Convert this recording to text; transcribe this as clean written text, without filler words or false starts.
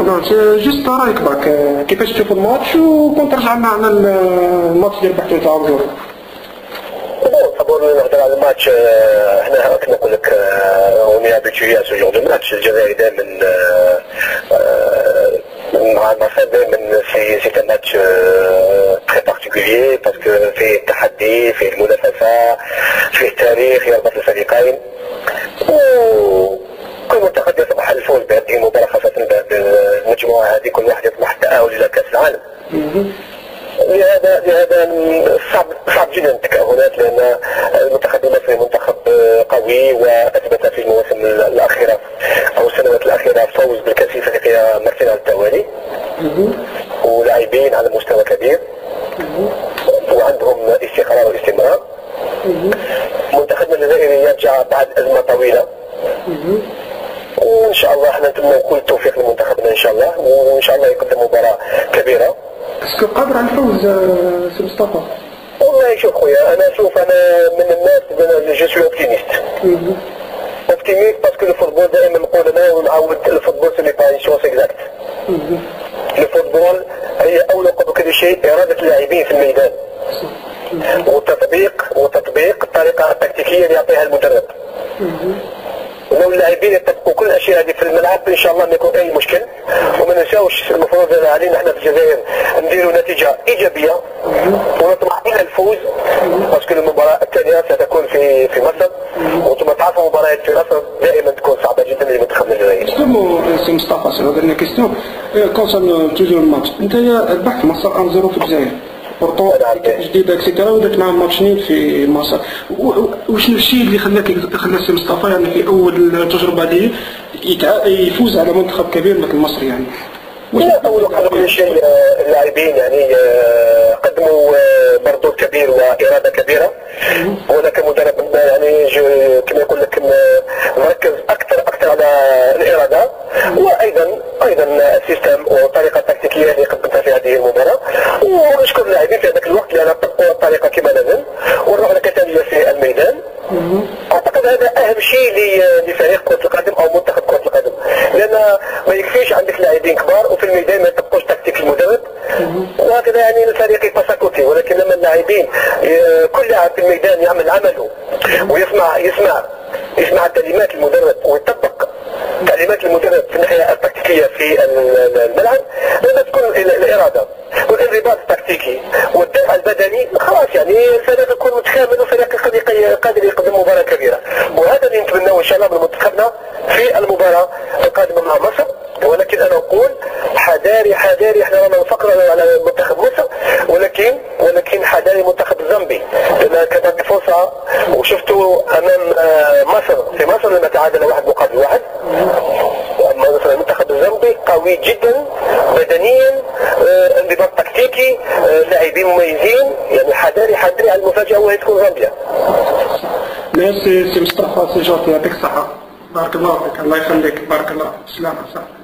نو جست رايك برك كيفاش تشوف الماتش وكون ترجع معنا الماتش ديال بحث تاع الجور. قبل نهضر على الماتش احنا كما نقول لك اوني ابيتوي ا سو جور دو ماتش. الجزائر دائما مع المغرب دائما سي ان ماتش تري بارتيكولير باسكو فيه التحدي، فيه المنافسه، فيه تاريخ يربط الفريقين. كل منتخب يطمح الفوز بهذه المباراه، خاصه بهذه المجموعه هذه، كل واحد يطمح التاهل الى كاس العالم. لهذا صعب جدا التكهنات، لان المنتخب المصري منتخب قوي واثبت في المواسم الاخيره او السنوات الاخيره فوز بالكاس الافريقيه مرتين على التوالي، ولاعبين على مستوى كبير وعندهم استقرار واستمرار. منتخبنا الجزائري يرجع بعد ازمه طويله، وان شاء الله احنا نتمنى كل التوفيق لمنتخبنا ان شاء الله، وان شاء الله يقدم مباراه كبيره. اسكو قادر على الفوز سي مصطفى؟ والله شوف خويا، انا من الناس جو سوي اوبتيميست. اوبتيميست باسكو الفوتبول دائما نقول انا ونعاود، الفوتبول سي با اون شونس اكزاكت. الفوتبول هي اول قبل كل شيء اراده اللاعبين في الميدان، وتطبيق الطريقه التكتيكيه اللي يعطيها المدرب. لو اللاعبين يطبقوا كل الاشياء هذه في الملعب ان شاء الله ما يكون اي مشكل. وما ننساوش المفروض علينا احنا في الجزائر نديروا نتيجه ايجابيه ونطمح الى الفوز، باسكو المباراه الثانيه ستكون في مصر، وانتم تعرفوا مباريات في مصر دائما تكون صعبه جدا لمنتخبنا الجزائري. سي مصطفى سي هذه كيستيون كونسيرن توجور الماتش. انت ربحت مصر 1-0 في الجزائر، بورتو جديده اكسيتيرا، ودرت معهم ماتش نيت في مصر. وشنو الشيء اللي خلى سي مصطفى يعني في اول تجربه ليه يفوز على منتخب كبير مثل مصر يعني؟ اول قبل كل شيء اللاعبين يعني قدموا مردود كبير واراده كبيره، وانا كمدرب يعني كما يقول لك مركز اكثر على الاراده، وايضا السيستم والطريقه التكتيكيه اللي قدمتها في هذه المباراه. ونشكر اللاعبين في هذاك الوقت لان طبقوا الطريقه كما لازم ونروح لنتائج في الميدان. اعتقد هذا اهم شيء لفريق كره القدم او منتخب كره القدم، لان ما يكفيش عندك لاعبين كبار وفي الميدان ما يطبقوش تكتيك المدرب، وهكذا يعني الفريق يتساقط. ولكن لما اللاعبين كل لاعب في الميدان يعمل عمله ويسمع تعليمات المدرب ويطبق تعليمات المدرب في الناحيه التكتيكيه في الملعب، لما تكون الاراده والانضباط التكتيكي والدفع البدني خلاص يعني الفريق يكون متكامل وفريق قادر يقدم مباراه كبيره. وهذا اللي نتمناه ان شاء الله من منتخبنا في المباراه القادمه مع مصر. ولكن انا اقول حذاري احنا رانا نفكروا على منتخب مصر، ولكن حذاري منتخب الزامبي، لان كانت فرصه وشفتوا امام مصر في مصر لما تعادل 1-1. مثلا المنتخب الزامبي قوي جدا بدنيا، انضباط تكتيكي، لاعبين مميزين، يعني حذاري على المفاجاه وهي تكون زامبيا. ميرسي سي مصطفى سي جوتي، يعطيك الصحه، بارك الله فيك، الله يخليك، بارك الله، سلامة.